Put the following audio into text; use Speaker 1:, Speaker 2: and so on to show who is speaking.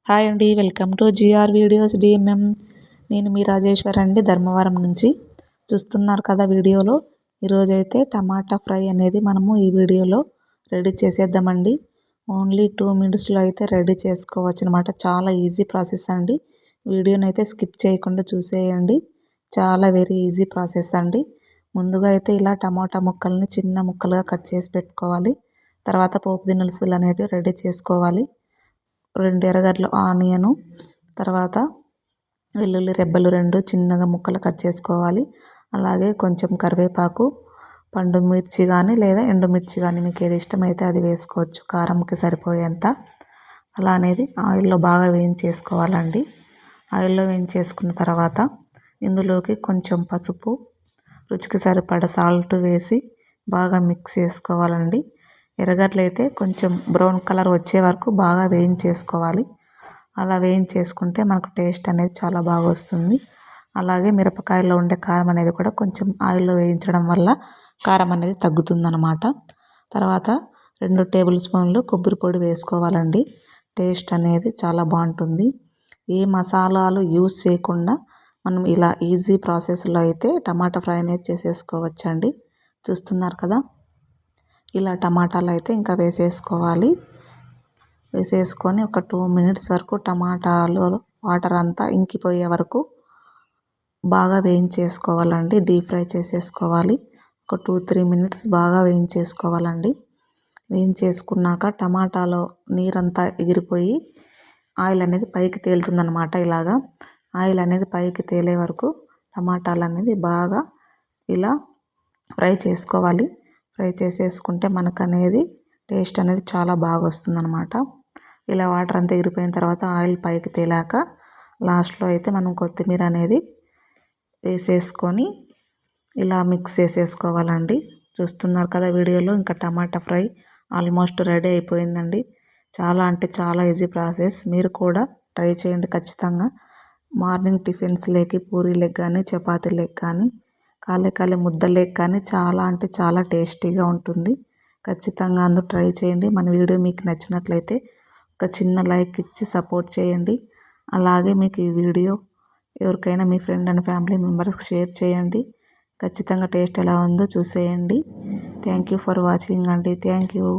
Speaker 1: Hi అండి, welcome to GR videos DMM. నేను మీ రాజేశ్వర్ అండి, ధర్మవరం నుంచి. చూస్తున్నారు కదా వీడియోలో. ఈరోజైతే టమాటా ఫ్రై అనేది మనము ఈ వీడియోలో రెడీ చేసేద్దామండి. ఓన్లీ 2 మినిట్స్లో అయితే రెడీ చేసుకోవచ్చు అనమాట. చాలా ఈజీ ప్రాసెస్ అండి. వీడియోని అయితే స్కిప్ చేయకుండా చూసేయండి. చాలా వెరీ ఈజీ ప్రాసెస్ అండి. ముందుగా అయితే ఇలా టమాటా ముక్కల్ని చిన్న ముక్కలుగా కట్ చేసి పెట్టుకోవాలి. తర్వాత పోపు దినుసులు అనేవి రెడీ చేసుకోవాలి. 2 ఎర్రగడ్డలు, ఆనియను, తర్వాత వెల్లుల్లి రెబ్బలు 2 చిన్నగా ముక్కలు కట్ చేసుకోవాలి. అలాగే కొంచెం కరివేపాకు, పండు మిర్చి కానీ లేదా ఎండుమిర్చి కానీ మీకు ఏది ఇష్టమైతే అది వేసుకోవచ్చు, కారంకి సరిపోయేంత. అలా అనేది ఆయిల్లో బాగా వేయించేసుకోవాలండి. ఆయిల్లో వేయించేసుకున్న తర్వాత ఇందులోకి కొంచెం పసుపు, రుచికి సరిపడ సాల్ట్ వేసి బాగా మిక్స్ చేసుకోవాలండి. ఎర్రగడ్డలు అయితే కొంచెం బ్రౌన్ కలర్ వచ్చే వరకు బాగా వేయించేసుకోవాలి. అలా వేయించేసుకుంటే మనకు టేస్ట్ అనేది చాలా బాగా వస్తుంది. అలాగే మిరపకాయల్లో ఉండే కారం అనేది కూడా కొంచెం ఆయిల్లో వేయించడం వల్ల కారం అనేది తగ్గుతుందన్నమాట. తర్వాత 2 టేబుల్ స్పూన్లు కొబ్బరి పొడి వేసుకోవాలండి. టేస్ట్ అనేది చాలా బాగుంటుంది. ఏ మసాలాలు యూస్ చేయకుండా మనం ఇలా ఈజీ ప్రాసెస్లో అయితే టమాటా ఫ్రై అనేది చేసేసుకోవచ్చండి. చూస్తున్నారు కదా, ఇలా టమాటాలు అయితే ఇంకా వేసేసుకోవాలి. వేసేసుకొని ఒక 2 మినిట్స్ వరకు టమాటాలు వాటర్ అంతా ఇంకిపోయే వరకు బాగా వేయించేసుకోవాలండి. డీప్ ఫ్రై చేసేసుకోవాలి. ఒక 2-3 మినిట్స్ బాగా వేయించేసుకోవాలండి. వేయించేసుకున్నాక టమాటాలో నీరంతా ఎగిరిపోయి ఆయిల్ అనేది పైకి తేలుతుందనమాట. ఇలాగా ఆయిల్ అనేది పైకి తేలే వరకు టమాటాలు అనేది బాగా ఇలా ఫ్రై చేసుకోవాలి. ఫ్రై చేసేసుకుంటే మనకు అనేది టేస్ట్ అనేది చాలా బాగా వస్తుందన్నమాట. ఇలా వాటర్ అంతా ఎగిరిపోయిన తర్వాత ఆయిల్ పైకి తేలాక లాస్ట్లో అయితే మనం కొత్తిమీర అనేది వేసేసుకొని ఇలా మిక్స్ చేసేసుకోవాలండి. చూస్తున్నారు కదా వీడియోలో, ఇంకా టమాటా ఫ్రై ఆల్మోస్ట్ రెడీ అయిపోయిందండి. చాలా అంటే చాలా ఈజీ ప్రాసెస్. మీరు కూడా ట్రై చేయండి ఖచ్చితంగా. మార్నింగ్ టిఫిన్స్ లేకి, పూరీలకు కానీ, చపాతీలకు కానీ, కాలే ముద్దలేకి కానీ చాలా అంటే చాలా టేస్టీగా ఉంటుంది. ఖచ్చితంగా అందరూ ట్రై చేయండి. మన వీడియో మీకు నచ్చినట్లయితే ఒక చిన్న లైక్ ఇచ్చి సపోర్ట్ చేయండి. అలాగే మీకు ఈ వీడియో ఎవరికైనా మీ ఫ్రెండ్ అండ్ ఫ్యామిలీ మెంబర్స్కి షేర్ చేయండి. ఖచ్చితంగా టేస్ట్ ఎలా ఉందో చూసేయండి. థ్యాంక్ యూ ఫర్ వాచింగ్ అండి. Thank you.